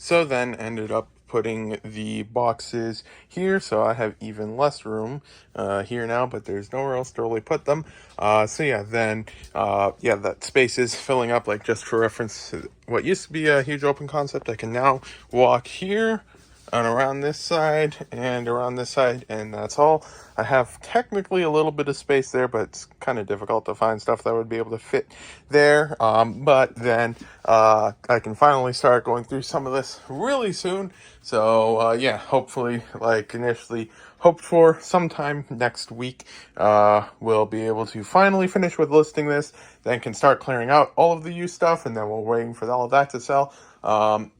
So then ended up putting the boxes here, so I have even less room here now, but there's nowhere else to really put them. So that space is filling up. Like, just for reference, what used to be a huge open concept, I can now walk here and around this side and around this side, and that's all. I have technically a little bit of space there, but it's kind of difficult to find stuff that would be able to fit there. But then I can finally start going through some of this really soon. So hopefully, like initially hoped for, sometime next week, we'll be able to finally finish with listing this, then can start clearing out all of the used stuff, and then we're waiting for all of that to sell.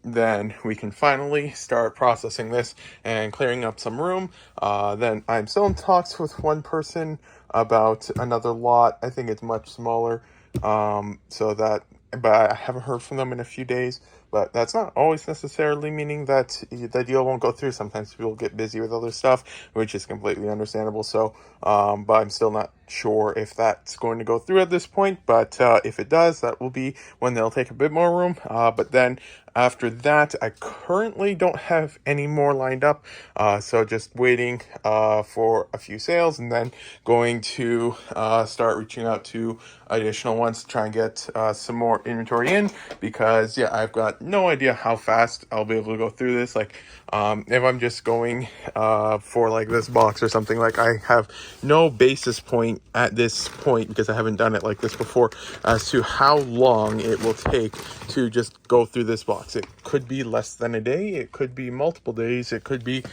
Then we can finally start processing this and clearing up some room. Then I'm still in talks with one person about another lot. I think it's much smaller. But I haven't heard from them in a few days. But that's not always necessarily meaning that the deal won't go through. Sometimes people get busy with other stuff, which is completely understandable. So, but I'm still not sure if that's going to go through at this point. But if it does, that will be when they'll take a bit more room. But then after that, I currently don't have any more lined up. So just waiting for a few sales, and then going to start reaching out to additional ones to try and get some more inventory in, because I've got no idea how fast I'll be able to go through this. Like, if I'm just going for like this box or something, like, I have no basis point at this point, because I haven't done it like this before, as to how long it will take to just go through this box. It could be less than a day, it could be multiple days, it could be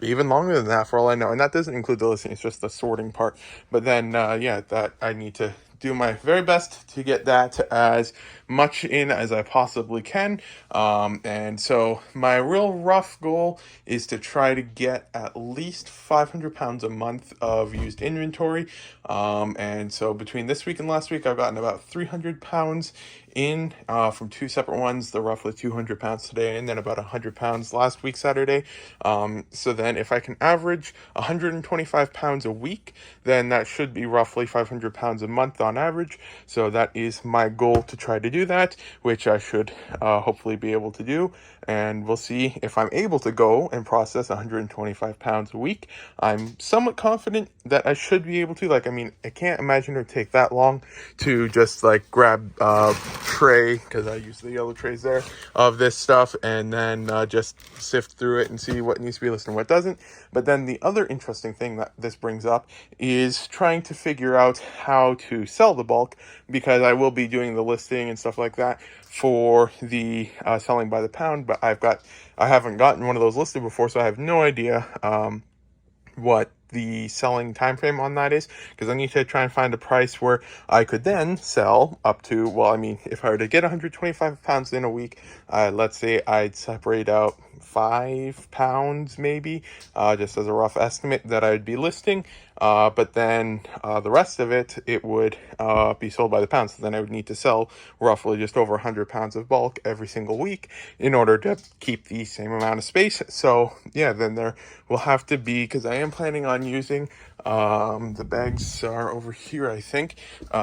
even longer than that, for all I know. And that doesn't include the listing, it's just the sorting part. But then that I need to do my very best to get that as much in as I possibly can. And so my real rough goal is to try to get at least 500 pounds a month of used inventory. And so between this week and last week, I've gotten about 300 pounds in from two separate ones. They're roughly 200 pounds today, and then about 100 pounds last week, Saturday. So then if I can average 125 pounds a week, then that should be roughly 500 pounds a month on average. So that is my goal, to try to do that, which I should hopefully be able to do. And we'll see if I'm able to go and process 125 pounds a week. I'm somewhat confident that I should be able to. Like, I mean, I can't imagine it would take that long to just like grab tray, because I use the yellow trays there, of this stuff, and then just sift through it and see what needs to be listed and what doesn't. But then the other interesting thing that this brings up is trying to figure out how to sell the bulk, because I will be doing the listing and stuff like that for the selling by the pound, but I haven't gotten one of those listed before, so I have no idea what the selling time frame on that is, because I need to try and find a price where I could then sell up to, well, I mean, if I were to get 125 pounds in a week, let's say I'd separate out 5 pounds maybe, just as a rough estimate, that I'd be listing, but then the rest of it would be sold by the pound. So then I would need to sell roughly just over 100 pounds of bulk every single week in order to keep the same amount of space. So then there will have to be, because I am planning on using, the bags are over here, I think,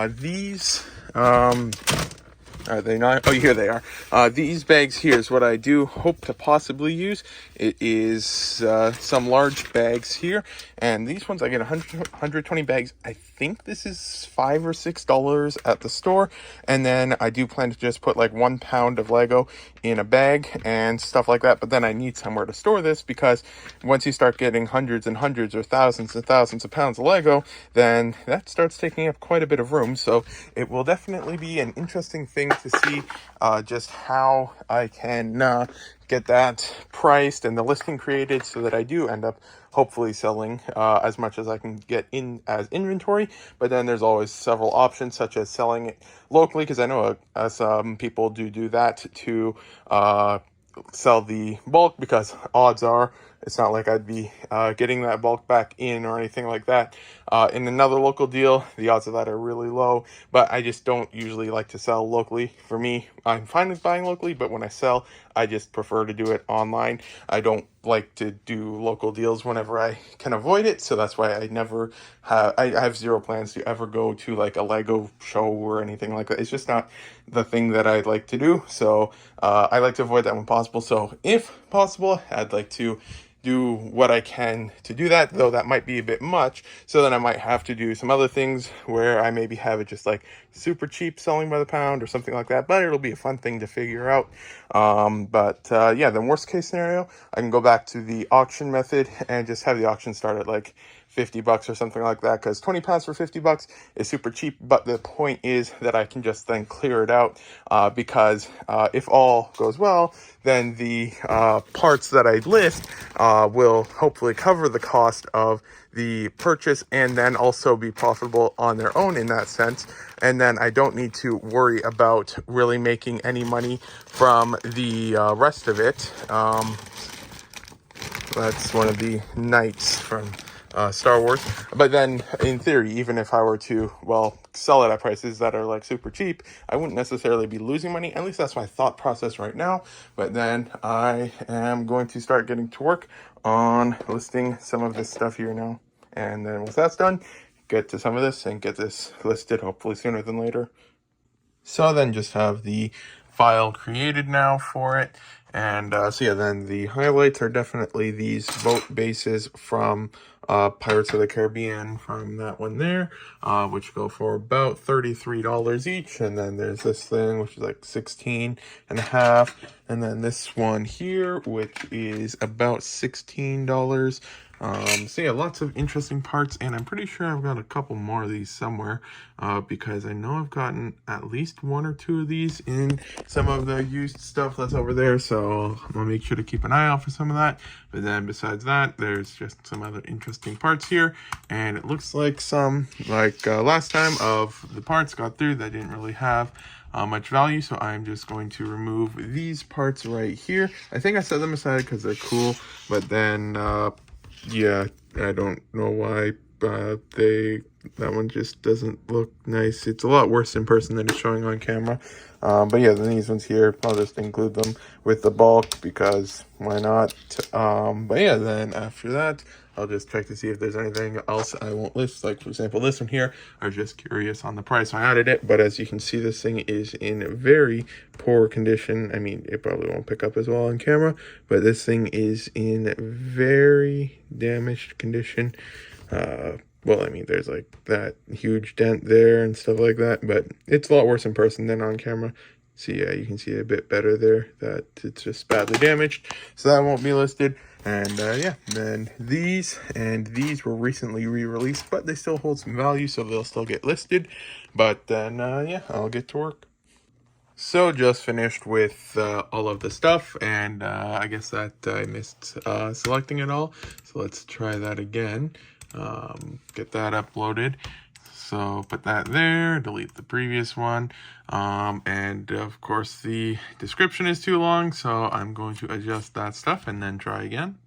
these, are they not? Oh, here they are. These bags here is what I do hope to possibly use. It is some large bags here, and these ones I get 120 bags. I think this is $5 or $6 at the store, and then I do plan to just put like 1 pound of Lego in a bag and stuff like that. But then I need somewhere to store this, because once you start getting hundreds and hundreds or thousands and thousands of pounds of Lego, then that starts taking up quite a bit of room. So it will definitely be an interesting thing to see just how I can get that priced and the listing created, so that I do end up hopefully selling as much as I can get in as inventory. But then there's always several options, such as selling it locally, because I know some people do that to sell the bulk, because odds are, It's not like I'd be getting that bulk back in or anything like that. In another local deal, the odds of that are really low, but I just don't usually like to sell locally. For me, I'm fine with buying locally, but when I sell, I just prefer to do it online. I don't like to do local deals whenever I can avoid it, so that's why I have zero plans to ever go to like a Lego show or anything like that. It's just not the thing that I like to do, so I like to avoid that when possible. So if possible, I'd like to do what I can to do that, though that might be a bit much. So then I might have to do some other things where I maybe have it just like super cheap selling by the pound or something like that, but it'll be a fun thing to figure out. Yeah, the worst case scenario, I can go back to the auction method and just have the auction start at like $50 or something like that, because 20 pounds for $50 is super cheap. But the point is that I can just then clear it out, because if all goes well, then the parts that I list will hopefully cover the cost of the purchase and then also be profitable on their own in that sense. And then I don't need to worry about really making any money from the rest of it. That's one of the knights from Star Wars. But then, in theory, even if I were to, sell it at prices that are like super cheap, I wouldn't necessarily be losing money. At least that's my thought process right now. But then I am going to start getting to work on listing some of this stuff here now. And then once that's done, get to some of this and get this listed hopefully sooner than later. So then just have the file created now for it. And then the highlights are definitely these boat bases from Pirates of the Caribbean, from that one there, which go for about $33 each. And then there's this thing, which is like 16 and a half. And then this one here, which is about $16. Lots of interesting parts, and I'm pretty sure I've got a couple more of these somewhere, because I know I've gotten at least one or two of these in some of the used stuff that's over there, so I'm gonna make sure to keep an eye out for some of that. But then besides that, there's just some other interesting parts here, and it looks like some, last time of the parts got through that didn't really have much value, so I'm just going to remove these parts right here. I think I set them aside because they're cool, but then yeah, I don't know why that one just doesn't look nice. It's a lot worse in person than it's showing on camera. Then these ones here, I'll just include them with the bulk because why not? Then after that, I'll just check to see if there's anything else I won't list. Like, for example, this one here, I was just curious on the price, so I added it. But as you can see, this thing is in very poor condition. I mean, it probably won't pick up as well on camera, but this thing is in very damaged condition. There's like that huge dent there and stuff like that, but it's a lot worse in person than on camera. So yeah, you can see a bit better there that it's just badly damaged. So that won't be listed. And then these were recently re-released, but they still hold some value, so they'll still get listed. But then I'll get to work. So just finished with all of the stuff, and I guess that I missed selecting it all. So let's try that again. Get that uploaded. So put that there, delete the previous one. And of course the description is too long, so I'm going to adjust that stuff and then try again.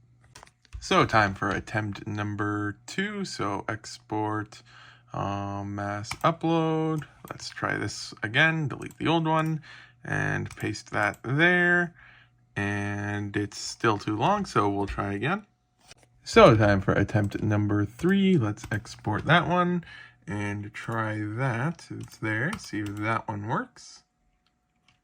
So time for attempt number 2. So export, mass upload. Let's try this again, delete the old one and paste that there. And it's still too long, so we'll try again. So time for attempt number 3. Let's export that one and try that. It's there. See if that one works.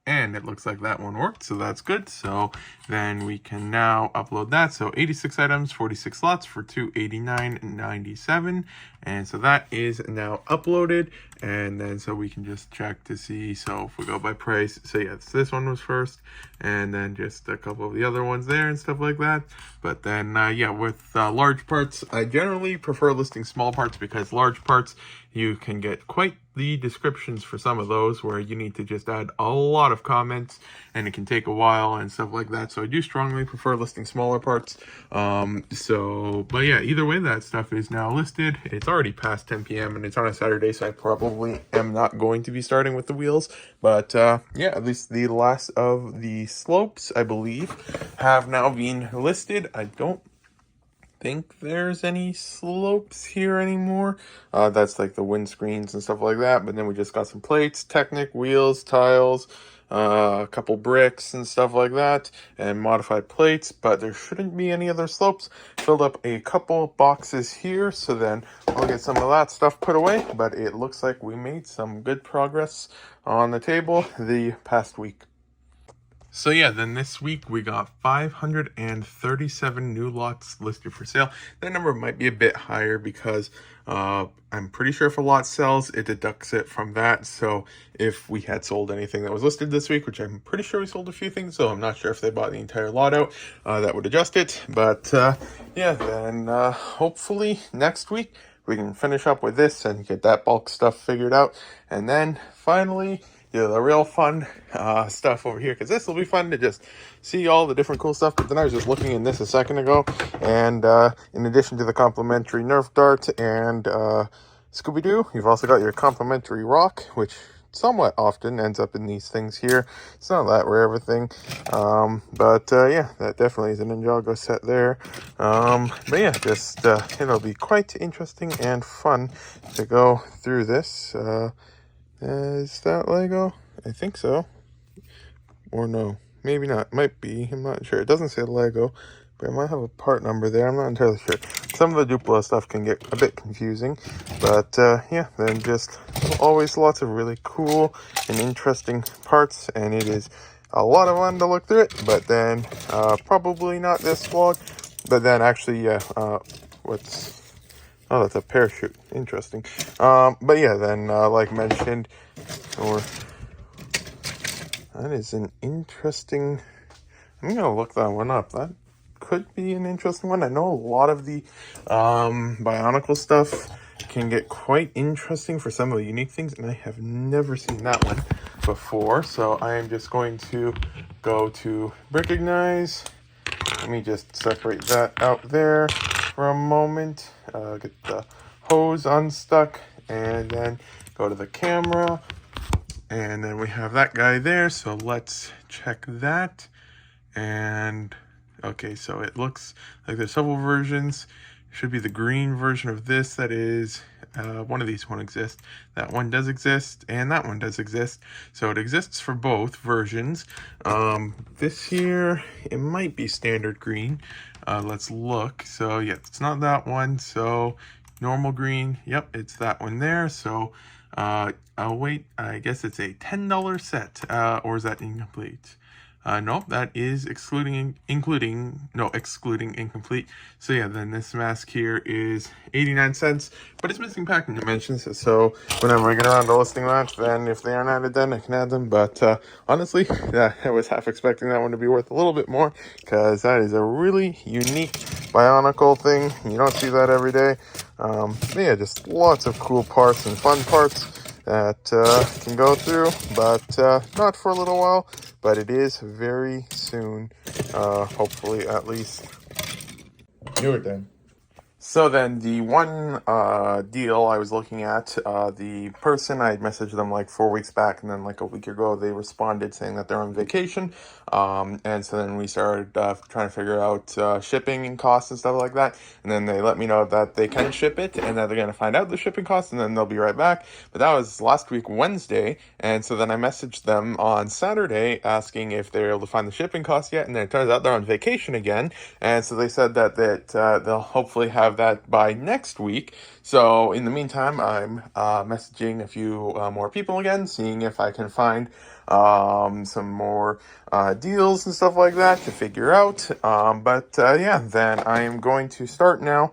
And it looks like that one worked, so that's good. So then we can now upload that. So 86 items, 46 slots for $289.97. And so that is now uploaded. And then so we can just check to see. So if we go by price, so yes, this one was first, and then just a couple of the other ones there and stuff like that. But then with large parts, I generally prefer listing small parts, because large parts, you can get quite the descriptions for some of those where you need to just add a lot of comments and it can take a while and stuff like that. So I do strongly prefer listing smaller parts. Either way, that stuff is now listed. It's already past 10 p.m. and it's on a Saturday, so I probably am not going to be starting with the wheels. But at least the last of the slopes, I believe, have now been listed. I don't think there's any slopes here anymore. That's like the windscreens and stuff like that. But then we just got some plates, Technic, wheels, tiles, a couple bricks and stuff like that, and modified plates. But there shouldn't be any other slopes. Filled up a couple boxes here, so then I'll get some of that stuff put away. But it looks like we made some good progress on the table the past week. So yeah, then this week we got 537 new lots listed for sale. That number might be a bit higher because I'm pretty sure if a lot sells, it deducts it from that. So if we had sold anything that was listed this week, which I'm pretty sure we sold a few things, so I'm not sure if they bought the entire lot out, that would adjust it. But yeah, then hopefully next week we can finish up with this and get that bulk stuff figured out. And then finally, the real fun stuff over here, because this will be fun to just see all the different cool stuff. But then I was just looking in this a second ago, and in addition to the complimentary Nerf dart and Scooby-Doo, you've also got your complimentary rock, which somewhat often ends up in these things here. It's not that rare of a thing, but yeah, that definitely is an Ninjago set there. But yeah, just it'll be quite interesting and fun to go through this. Is that Lego? I think so. Or no, maybe not. Might be. I'm not sure. It doesn't say Lego, but it might have a part number there. I'm not entirely sure. Some of the Duplo stuff can get a bit confusing, but yeah, then just always lots of really cool and interesting parts, and it is a lot of fun to look through it. But then probably not this vlog, but then actually, yeah, what's... Oh, that's a parachute. Interesting. But yeah, then, like mentioned, or... That is an interesting... I'm going to look that one up. That could be an interesting one. I know a lot of the Bionicle stuff can get quite interesting for some of the unique things, and I have never seen that one before. So I am just going to go to Bricklink. Let me just separate that out there for a moment. Get the hose unstuck, and then go to the camera, and then we have that guy there. So let's check that. And okay, so it looks like there's several versions. Should be the green version of this. That is one of these won't exist. That one does exist, and that one does exist. So it exists for both versions. This here, it might be standard green. Let's look. So yeah, it's not that one. So normal green, yep, it's that one there. So I'll wait. I guess it's a $10 set, or is that incomplete? Nope, that is excluding incomplete. So yeah, then this mask here is 89 cents, but it's missing packing dimensions. So whenever I get around to listing that, then if they aren't added, then I can add them. But honestly, yeah, I was half expecting that one to be worth a little bit more, because that is a really unique Bionicle thing. You don't see that every day. But yeah, just lots of cool parts and fun parts that can go through, but not for a little while. But it is very soon, hopefully at least. Do it then. So then the one deal I was looking at, the person, I had messaged them like 4 weeks back, and then like a week ago they responded saying that they're on vacation. And so then we started trying to figure out shipping and costs and stuff like that. And then they let me know that they can ship it and that they're going to find out the shipping costs, and then they'll be right back. But that was last week, Wednesday. And so then I messaged them on Saturday asking if they're able to find the shipping costs yet. And then it turns out they're on vacation again. And so they said that they'll hopefully have that by next week. So in the meantime, I'm messaging a few more people again, seeing if I can find some more deals and stuff like that to figure out. But yeah, then I am going to start now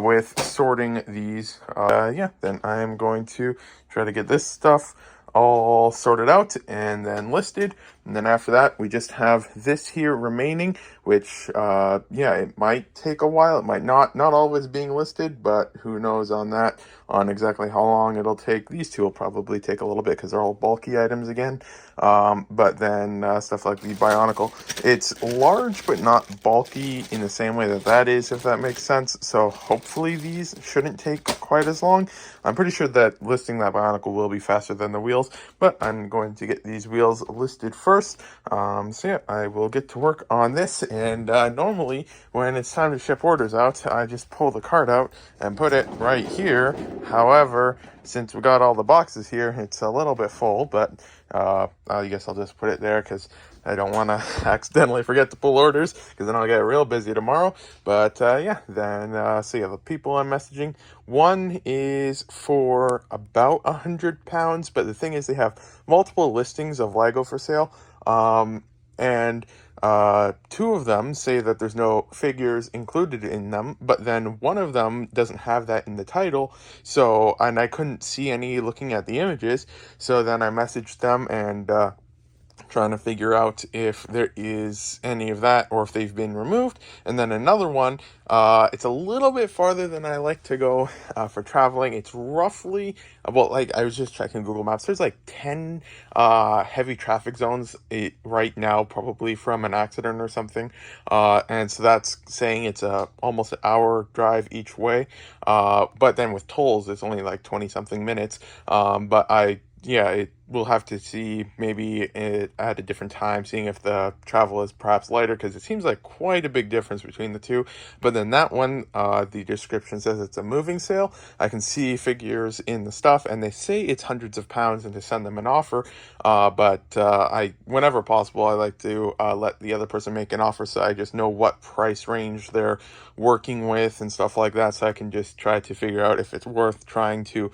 with sorting these. Yeah, then I am going to try to get this stuff all sorted out and then listed. And then after that, we just have this here remaining, which, yeah, it might take a while. It might not always being listed, but who knows on that, on exactly how long it'll take. These two will probably take a little bit because they're all bulky items again. But then stuff like the Bionicle, it's large but not bulky in the same way that is, if that makes sense. So hopefully these shouldn't take quite as long. I'm pretty sure that listing that Bionicle will be faster than the wheels, but I'm going to get these wheels listed first. first. So yeah, I will get to work on this, and normally when it's time to ship orders out, I just pull the cart out and put it right here. However, since we got all the boxes here, it's a little bit full, but I guess I'll just put it there because I don't want to accidentally forget to pull orders, because then I'll get real busy tomorrow. But yeah, then so yeah, the people I'm messaging, one is for about 100 pounds, but the thing is they have multiple listings of Lego for sale, and two of them say that there's no figures included in them, but then one of them doesn't have that in the title. So, and I couldn't see any looking at the images, so then I messaged them and trying to figure out if there is any of that or if they've been removed. And then another one, it's a little bit farther than I like to go for traveling. It's roughly, well, like I was just checking Google Maps, there's like 10 heavy traffic zones right now, probably from an accident or something. And so that's saying it's almost an hour drive each way. But then with tolls, it's only like 20 something minutes. But we'll have to see maybe at a different time, seeing if the travel is perhaps lighter, because it seems like quite a big difference between the two. But then that one, the description says it's a moving sale. I can see figures in the stuff, and they say it's hundreds of pounds and to send them an offer. Whenever possible, I like to let the other person make an offer, so I just know what price range they're working with and stuff like that, so I can just try to figure out if it's worth trying to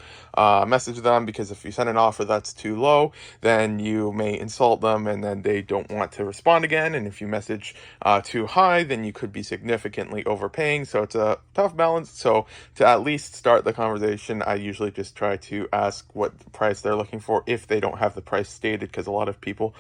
message them, because if you send an offer that's too low, then you may insult them and then they don't want to respond again, and if you message too high, then you could be significantly overpaying. So it's a tough balance. So to at least start the conversation, I usually just try to ask what price they're looking for if they don't have the price stated, because a lot of people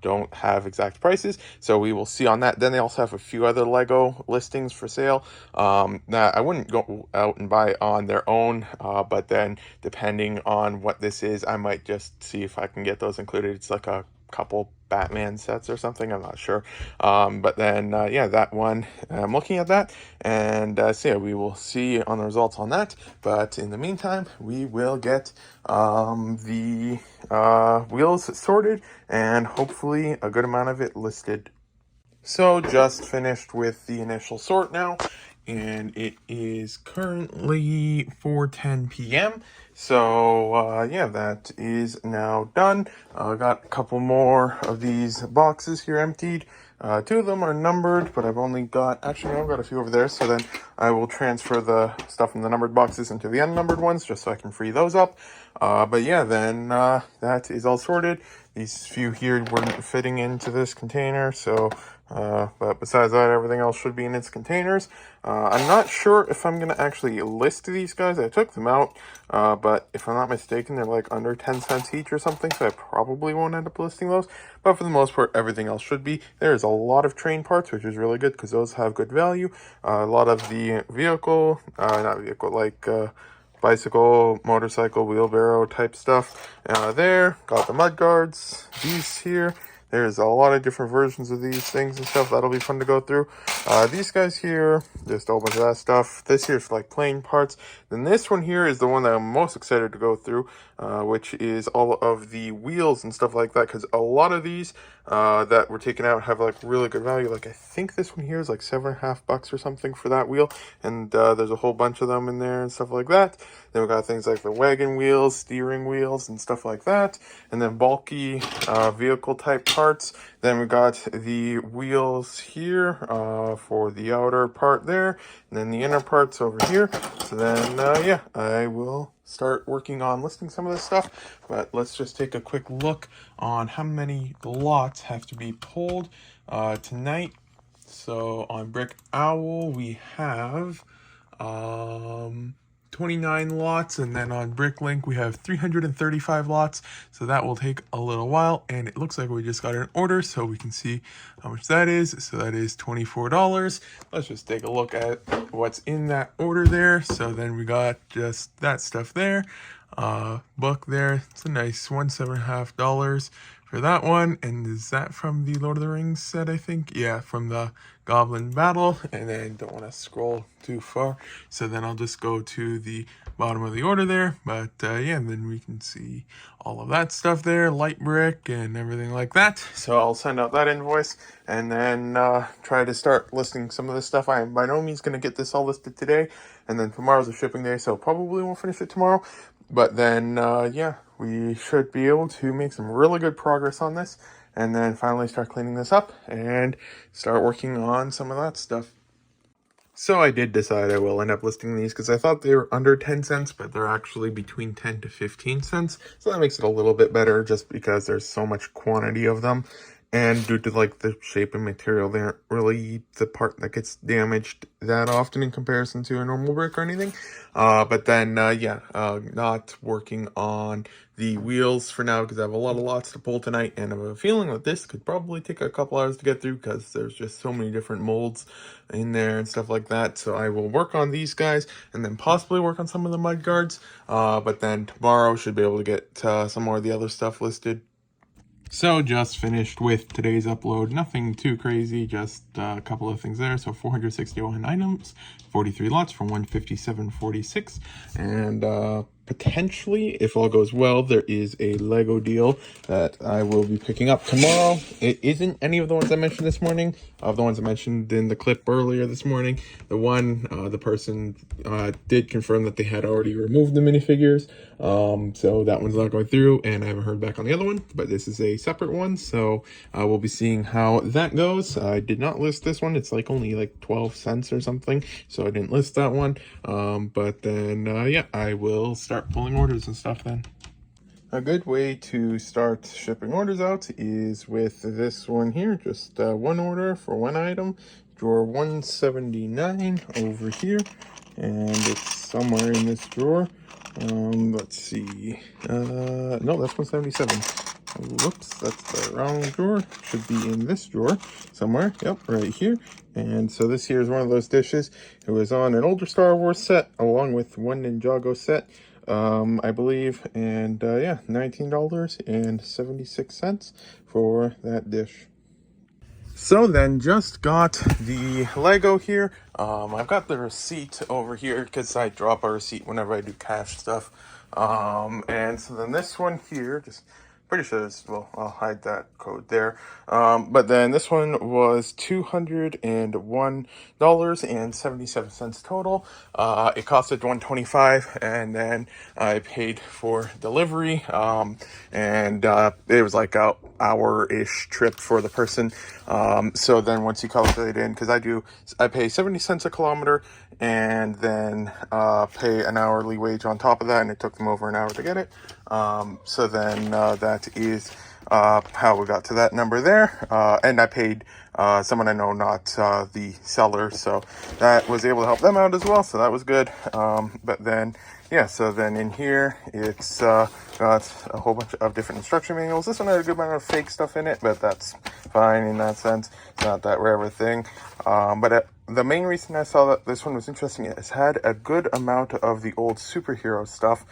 don't have exact prices. So we will see on that. Then they also have a few other Lego listings for sale that I wouldn't go out and buy on their own, but then depending on what this is, I might just see if I can get those included. It's like a couple Batman sets or something, I'm not sure. But then that one, I'm looking at that, and so yeah, we will see on the results on that. But in the meantime, we will get the wheels sorted and hopefully a good amount of it listed. So just finished with the initial sort now, and it is currently 4:10 p.m. So that is now done. I got a couple more of these boxes here emptied. Two of them are numbered, but I've got a few over there. So then I will transfer the stuff from the numbered boxes into the unnumbered ones, just so I can free those up. That is all sorted. These few here weren't fitting into this container, so but besides that, everything else should be in its containers. I'm not sure if I'm going to actually list these guys. I took them out, but if I'm not mistaken, they're like under 10 cents each or something, so I probably won't end up listing those. But for the most part, everything else should be. There's a lot of train parts, which is really good because those have good value. A lot of the bicycle, motorcycle, wheelbarrow type stuff. There, got the mud guards, these here. There's a lot of different versions of these things and stuff. That'll be fun to go through. These guys here, just a whole bunch of that stuff. This here is like plain parts. Then this one here is the one that I'm most excited to go through, which is all of the wheels and stuff like that. Because a lot of these that were taken out have like really good value. Like I think this one here is like $7.50 or something for that wheel. And there's a whole bunch of them in there and stuff like that. Then we got things like the wagon wheels, steering wheels, and stuff like that. And then bulky vehicle type parts. Then we got the wheels here for the outer part there, and then the inner parts over here. So then I will start working on listing some of this stuff, but let's just take a quick look on how many lots have to be pulled tonight. So on Brick Owl we have 29 lots, and then on Bricklink we have 335 lots, so that will take a little while. And it looks like we just got an order, so we can see how much that is. So that is $24. Let's just take a look at what's in that order there. So then we got just that stuff there, book there. It's a nice $7.50 for that one. And is that from the Lord of the Rings set, I think? Yeah, from the Goblin Battle. And then don't want to scroll too far, so then I'll just go to the bottom of the order there. But yeah, and then we can see all of that stuff there, light brick and everything like that. So I'll send out that invoice and then try to start listing some of this stuff. I am by no means going to get this all listed today, and then tomorrow's a shipping day, so probably won't finish it tomorrow. But then yeah, we should be able to make some really good progress on this, and then finally start cleaning this up and start working on some of that stuff. So I did decide I will end up listing these because I thought they were under 10 cents, but they're actually between 10 to 15 cents. So that makes it a little bit better just because there's so much quantity of them. And due to like the shape and material, they aren't really the part that gets damaged that often in comparison to a normal brick or anything. But then, yeah, not working on the wheels for now because I have a lot of lots to pull tonight, and I have a feeling that this could probably take a couple hours to get through because there's just so many different molds in there and stuff like that. So I will work on these guys and then possibly work on some of the mud guards. But then tomorrow should be able to get some more of the other stuff listed. So just finished with today's upload. Nothing too crazy, just a couple of things there. So 461 items, 43 lots for 157.46, and potentially, if all goes well, there is a Lego deal that I will be picking up tomorrow. It isn't any of the ones I mentioned this morning. Of the ones I mentioned in the clip earlier this morning, the person did confirm that they had already removed the minifigures. So that one's not going through, and I haven't heard back on the other one, but this is a separate one, so we'll be seeing how that goes. I did not list this one. It's like only like 12 cents or something, so I didn't list that one. But then, yeah, I will start pulling orders and stuff then. A good way to start shipping orders out is with this one here, just one order for one item, drawer 179 over here, and it's somewhere in this drawer. Let's see, no, that's 177. Whoops, that's the wrong drawer. Should be in this drawer somewhere. Yep, right here. And so this here is one of those dishes. It was on an older Star Wars set along with one Ninjago set, I believe, and yeah, $19.76 for that dish. So then, just got the Lego here. I've got the receipt over here because I drop a receipt whenever I do cash stuff. And so then this one here, just pretty sure this, well, I'll hide that code there. But then this one was $201.77 total. It costed $125, and then I paid for delivery. And it was like a hour-ish trip for the person. So then once you calculate in, because I pay 70 cents a kilometer and then pay an hourly wage on top of that, and it took them over an hour to get it. So then that is how we got to that number there. And I paid someone I know, not the seller, so that was able to help them out as well, so that was good. But then, yeah, so then in here, it's got a whole bunch of different instruction manuals. This one had a good amount of fake stuff in it, but that's fine in that sense. It's not that rare of a thing. But the main reason I saw that this one was interesting is it's had a good amount of the old superhero stuff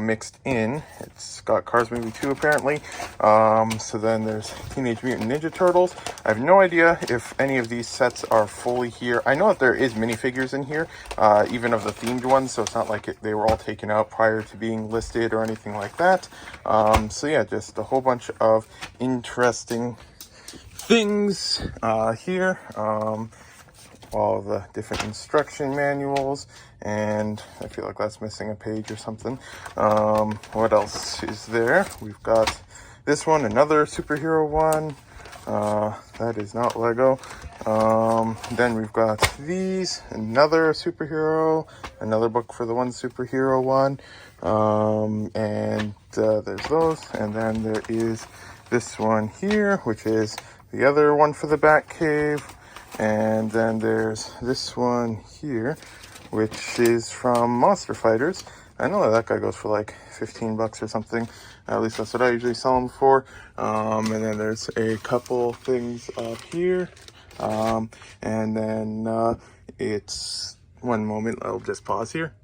mixed in. It's got Cars Movie 2 apparently. So then there's Teenage Mutant Ninja Turtles. I have no idea if any of these sets are fully here. I know that there is minifigures in here, even of the themed ones, so it's not like they were all taken out prior to being listed or anything like that. So yeah, just a whole bunch of interesting things here. All the different instruction manuals, and I feel like that's missing a page or something. What else is there? We've got this one, another superhero one. That is not Lego. Then we've got these, another superhero, another book for the one superhero one, and there's those, and then there is this one here, which is the other one for the Batcave. And then there's this one here, which is from Monster Fighters. I know that guy goes for like 15 bucks or something. At least that's what I usually sell them for. And then there's a couple things up here. And then it's, one moment, I'll just pause here.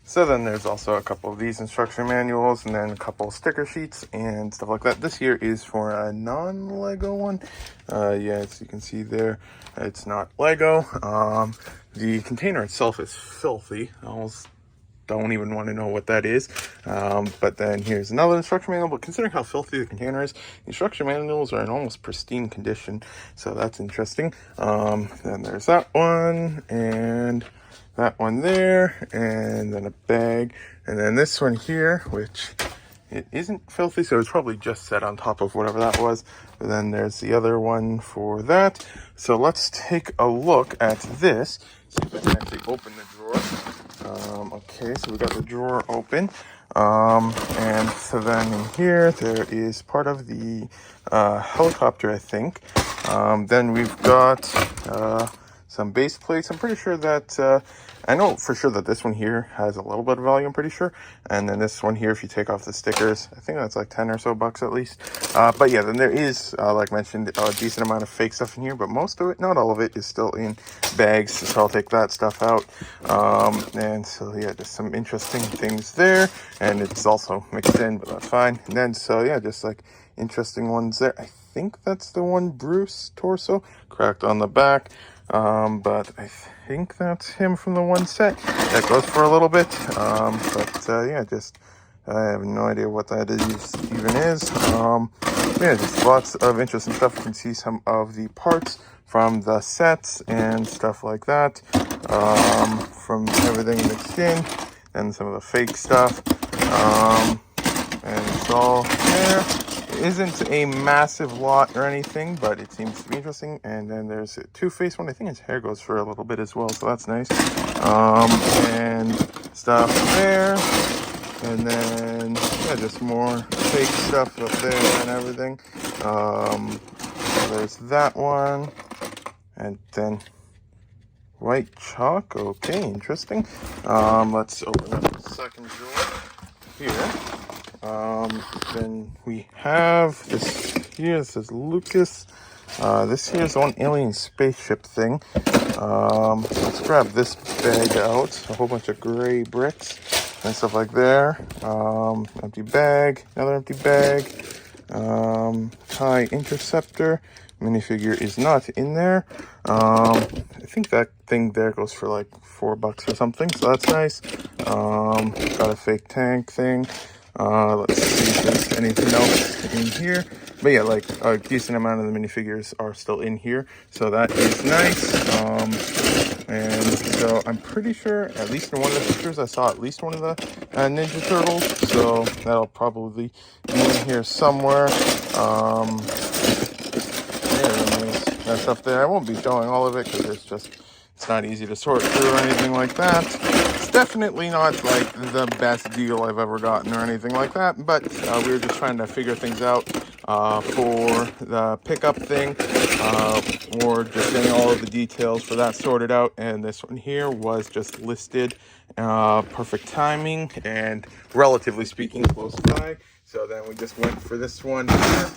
So then there's also a couple of these instruction manuals and then a couple of sticker sheets and stuff like that. This here is for a non-Lego one. Yeah, as you can see there, it's not Lego. The container itself is filthy. I almost don't even want to know what that is. But then here's another instruction manual. But considering how filthy the container is, the instruction manuals are in almost pristine condition. So that's interesting. Then there's that one and that one there, and then a bag, and then this one here, which it isn't filthy, so it's probably just set on top of whatever that was. But then there's the other one for that. So let's take a look at this. See if I can actually open the drawer. Okay, so we got the drawer open. And so then in here, there is part of the helicopter, I think. Then we've got some base plates. I'm pretty sure that, I know for sure that this one here has a little bit of value, I'm pretty sure. And then this one here, if you take off the stickers, I think that's like 10 or so bucks at least. But yeah, then there is, like mentioned, a decent amount of fake stuff in here, but most of it, not all of it, is still in bags. So I'll take that stuff out. And so yeah, just some interesting things there. And it's also mixed in, but that's fine. And then, so yeah, just like interesting ones there. I think that's the one Bruce torso, cracked on the back. But I think that's him from the one set. That goes for a little bit. Yeah, just, I have no idea what that even is. Yeah, just lots of interesting stuff. You can see some of the parts from the sets and stuff like that. From everything mixed in, and some of the fake stuff. And it's all there. Isn't a massive lot or anything, but it seems to be interesting. And then there's a Two-Face one. I think his hair goes for a little bit as well, so that's nice. And stuff there. And then, yeah, just more fake stuff up there and everything. There's that one. And then white chalk. Okay, interesting. Let's open up the second drawer here. Then we have this here. This is Lucas. This here is one alien spaceship thing. Let's grab this bag out. A whole bunch of gray bricks and stuff like there. Empty bag. Another empty bag. TIE Interceptor. Minifigure is not in there. I think that thing there goes for like $4 or something, so that's nice. Got a fake tank thing. Let's see if there's anything else in here. But yeah, like a decent amount of the minifigures are still in here, so that is nice. And so I'm pretty sure, at least in one of the pictures, I saw at least one of the Ninja Turtles, so that'll probably be in here somewhere. That's up there. I won't be showing all of it because it's not easy to sort through or anything like that. It's definitely not like the best deal I've ever gotten or anything like that, but we were just trying to figure things out for the pickup thing, or just getting all of the details for that sorted out. And this one here was just listed, perfect timing and relatively speaking close by. So then we just went for this one here.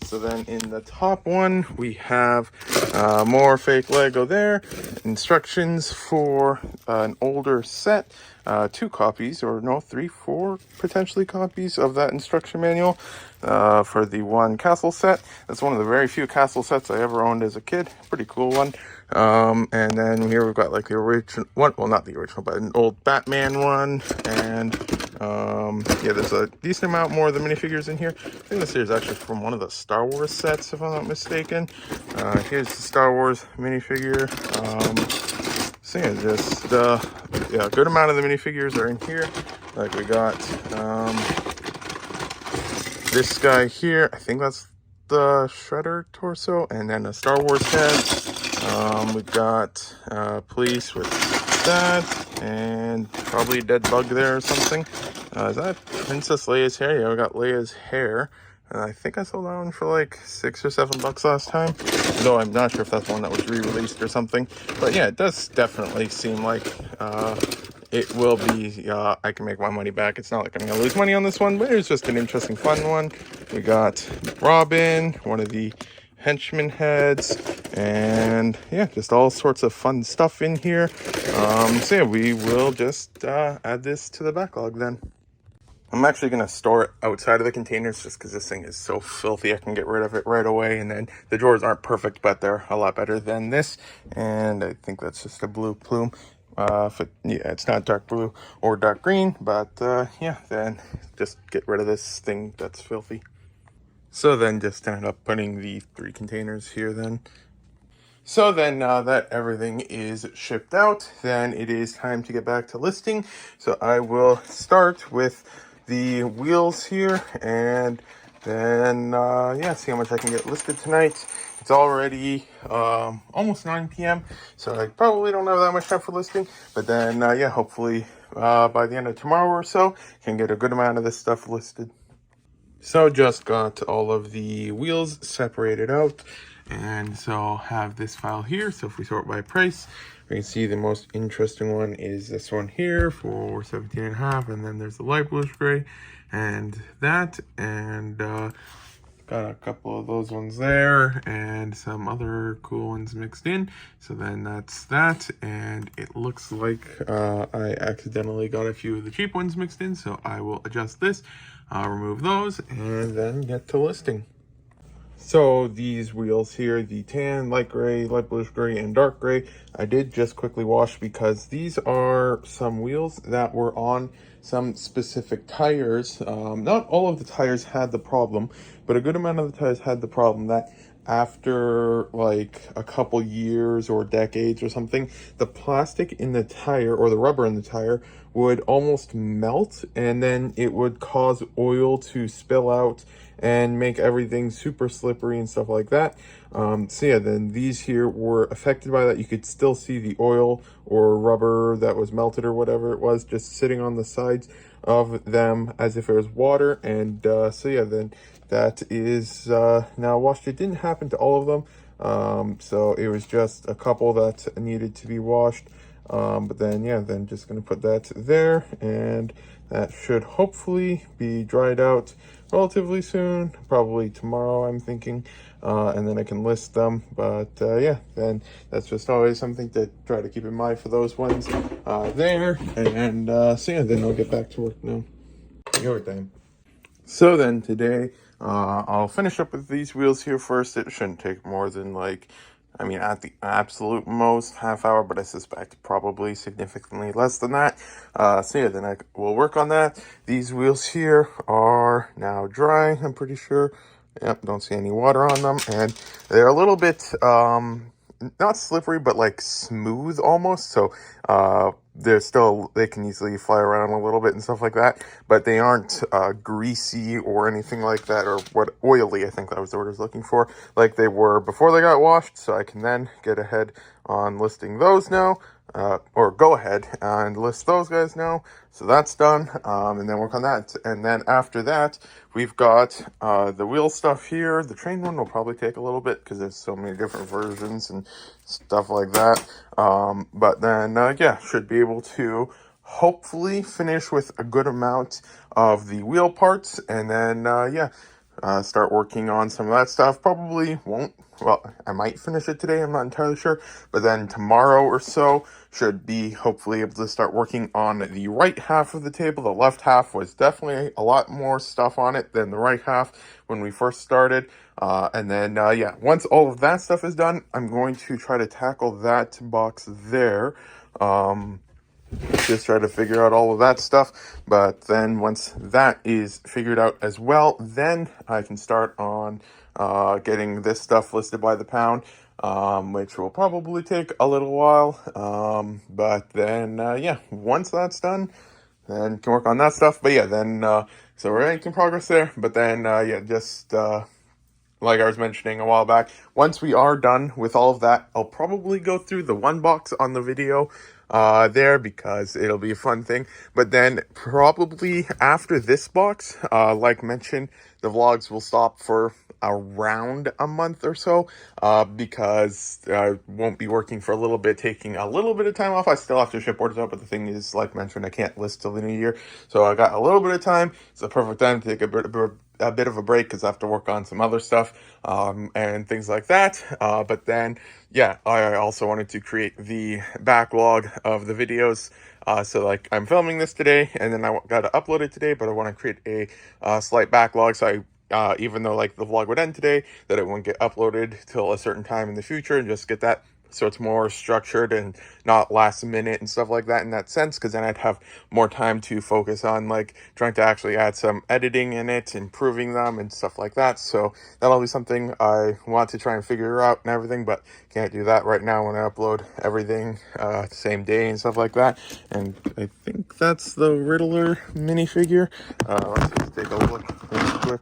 So then in the top one, we have more fake Lego there. Instructions for an older set. 2 copies, or no, 3, 4 potentially copies of that instruction manual for the one castle set. That's one of the very few castle sets I ever owned as a kid. Pretty cool one. And then here we've got like the original one. Well, not the original, but an old Batman one. And yeah, there's a decent amount more of the minifigures in here. I think this here is actually from one of the Star Wars sets, if I'm not mistaken. Here's the Star Wars minifigure. So yeah, just yeah, a good amount of the minifigures are in here. Like we got this guy here. I think that's the Shredder torso, and then a Star Wars head. We got police with that, and probably a dead bug there or something. Is that Princess Leia's hair? Yeah, we got Leia's hair. And I think I sold that one for like $6 or $7 last time. Though I'm not sure if that's one that was re-released or something. But yeah, it does definitely seem like it will be, I can make my money back. It's not like I'm going to lose money on this one, but it's just an interesting, fun one. We got Robin, one of the henchman heads, and yeah, just all sorts of fun stuff in here. So yeah, we will just add this to the backlog then. I'm actually going to store it outside of the containers just because this thing is so filthy. I can get rid of it right away. And then the drawers aren't perfect, but they're a lot better than this. And I think that's just a blue plume. Yeah, it's not dark blue or dark green, but yeah, then just get rid of this thing that's filthy. So then just end up putting the 3 containers here then. So then now that everything is shipped out, then it is time to get back to listing. So I will start with the wheels here, and then yeah, see how much I can get listed tonight. It's already almost 9 p.m. so I probably don't have that much time for listing, but then yeah, hopefully by the end of tomorrow or so can get a good amount of this stuff listed. So just got all of the wheels separated out, and so I'll have this file here. So if we sort by price, we can see the most interesting one is this one here for 17.5, and then there's the light bluish gray and that, and got a couple of those ones there and some other cool ones mixed in. So then that's that, and it looks like I accidentally got a few of the cheap ones mixed in, so I will adjust this, remove those, and then get to listing. So these wheels here, the tan, light gray, light bluish gray, and dark gray, I did just quickly wash because these are some wheels that were on some specific tires. Not all of the tires had the problem, but a good amount of the tires had the problem that after like a couple years or decades or something, the plastic in the tire or the rubber in the tire would almost melt, and then it would cause oil to spill out and make everything super slippery and stuff like that. So yeah, then these here were affected by that. You could still see the oil or rubber that was melted or whatever it was just sitting on the sides of them as if it was water. And so yeah, then that is now washed. It didn't happen to all of them, so it was just a couple that needed to be washed. But then yeah, then just gonna put that there, and that should hopefully be dried out relatively soon, probably tomorrow I'm thinking, and then I can list them. But yeah, then that's just always something to try to keep in mind for those ones there. And so yeah, then I'll get back to work now. Your time. So then today, I'll finish up with these wheels here first. It shouldn't take more than like, I mean, at the absolute most half hour, but I suspect probably significantly less than that. So yeah, then I will work on that. These wheels here are now dry, I'm pretty sure. Yep, don't see any water on them, and they're a little bit, not slippery, but like smooth almost. So, they can easily fly around a little bit and stuff like that, but they aren't greasy or anything like that, or what, oily, I think that was the word I was looking for, like they were before they got washed. So I can then get ahead on listing those now, or go ahead and list those guys now. So that's done, and then work on that. And then after that, we've got the wheel stuff here. The train one will probably take a little bit because there's so many different versions and stuff like that. But then, yeah, should be able to hopefully finish with a good amount of the wheel parts. And then, yeah, start working on some of that stuff. Probably won't, well, I might finish it today, I'm not entirely sure, but then tomorrow or so should be hopefully able to start working on the right half of the table. The left half was definitely a lot more stuff on it than the right half when we first started. And then, yeah, once all of that stuff is done, I'm going to try to tackle that box there. Just try to figure out all of that stuff. But then once that is figured out as well, then I can start on getting this stuff listed by the pound, which will probably take a little while. But then, yeah, once that's done, then can work on that stuff. But yeah, then, so we're making progress there. But then, yeah, just like I was mentioning a while back, once we are done with all of that, I'll probably go through the one box on the video there because it'll be a fun thing. But then probably after this box, like mentioned, the vlogs will stop for around a month or so, because I won't be working for a little bit, taking a little bit of time off. I still have to ship orders out, but the thing is, like mentioned, I can't list till the new year, so I got a little bit of time. It's a perfect time to take a bit of a break because I have to work on some other stuff and things like that. But then, yeah, I also wanted to create the backlog of the videos. So like I'm filming this today and then I got to upload it today, but I want to create a slight backlog. So even though like the vlog would end today, that it won't get uploaded till a certain time in the future, and just get that so it's more structured and not last minute and stuff like that in that sense, because then I'd have more time to focus on like trying to actually add some editing in it, improving them and stuff like that. So that'll be something I want to try and figure out and everything, but can't do that right now when I upload everything the same day and stuff like that. And I think that's the Riddler minifigure. Let's just take a look real quick.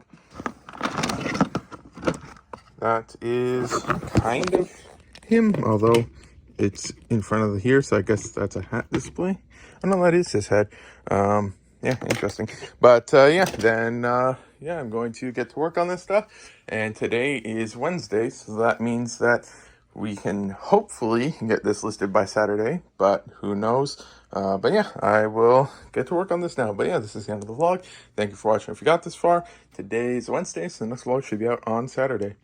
That is kind of him, although it's in front of the here, so I guess that's a hat display. Oh no, that is his head. Yeah, interesting. But yeah, then yeah, I'm going to get to work on this stuff. And today is Wednesday, so that means that we can hopefully get this listed by Saturday, but who knows. But yeah, I will get to work on this now. But yeah, this is the end of the vlog. Thank you for watching if you got this far. Today's Wednesday, so the next vlog should be out on Saturday.